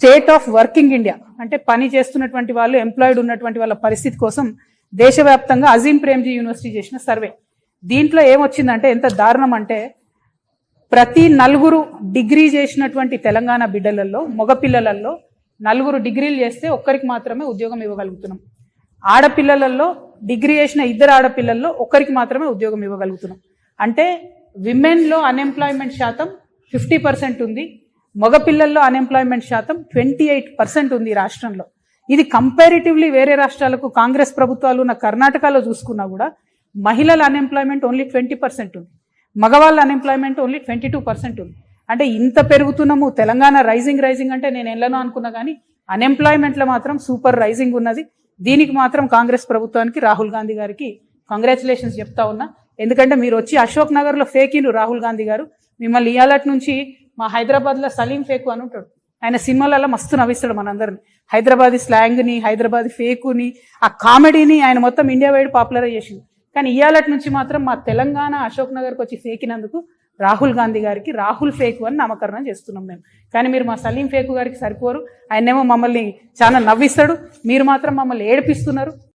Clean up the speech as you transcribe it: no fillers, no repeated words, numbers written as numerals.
State of working India అంటే పని చేస్తున్నటువంటి వాళ్ళు, ఎంప్లాయిడ్ ఉన్నటువంటి వాళ్ళ పరిస్థితి కోసం దేశవ్యాప్తంగా అజీం ప్రేమ్జీ యూనివర్సిటీ చేసిన సర్వే. దీంట్లో ఏమొచ్చిందంటే ఎంత దారుణం అంటే ప్రతి 4 డిగ్రీ చేసినటువంటి తెలంగాణ బిడ్డలలో, మగపిల్లలలో 4 డిగ్రీలు చేస్తే ఒక్కరికి మాత్రమే ఉద్యోగం ఇవ్వగలుగుతున్నాం. ఆడపిల్లలలో డిగ్రీ చేసిన 2 ఆడపిల్లల్లో ఒక్కరికి మాత్రమే ఉద్యోగం ఇవ్వగలుగుతున్నాం. అంటే విమెన్లో అన్ఎంప్లాయ్మెంట్ శాతం 50% ఉంది, మగపిల్లల్లో అన్ఎంప్లాయ్మెంట్ శాతం 28% ఉంది రాష్ట్రంలో. ఇది కంపారిటివ్లీ వేరే రాష్ట్రాలకు కాంగ్రెస్ ప్రభుత్వాలు ఉన్న కర్ణాటకలో చూసుకున్నా కూడా మహిళల అన్ఎంప్లాయ్మెంట్ ఓన్లీ 20% ఉంది, మగవాళ్ళ అన్ఎంప్లాయ్మెంట్ ఓన్లీ 22% ఉంది. అంటే ఇంత పెరుగుతున్నాము, తెలంగాణ రైజింగ్ అంటే నేను ఎల్లనో అనుకున్నా కానీ అన్ఎంప్లాయ్మెంట్లో మాత్రం సూపర్ రైజింగ్ ఉన్నది. దీనికి మాత్రం కాంగ్రెస్ ప్రభుత్వానికి, రాహుల్ గాంధీ గారికి కంగ్రాచులేషన్స్ చెప్తా ఉన్నా. ఎందుకంటే మీరు వచ్చి అశోక్ నగర్లో ఫేకిను రాహుల్ గాంధీ గారు, మిమ్మల్ని ఇయాలటి నుంచి మా హైదరాబాద్లో సలీం ఫేకు అని ఉంటాడు. ఆయన సినిమాలలో మస్తు నవ్విస్తాడు మనందరిని. హైదరాబాదీ స్లాంగ్ని, హైదరాబాదీ ఫేకుని, ఆ కామెడీని ఆయన మొత్తం ఇండియా వైడ్ పాపులర్ చేసింది. కానీ ఇయాలటి నుంచి మాత్రం మా తెలంగాణ అశోక్ నగర్కి వచ్చి ఫేకినందుకు రాహుల్ గాంధీ గారికి రాహుల్ ఫేకు అని నామకరణం చేస్తున్నాం మేము. కానీ మీరు మా సలీం ఫేకు గారికి సరిపోరు. ఆయనేమో మమ్మల్ని చాలా నవ్విస్తాడు, మీరు మాత్రం మమ్మల్ని ఏడిపిస్తున్నారు.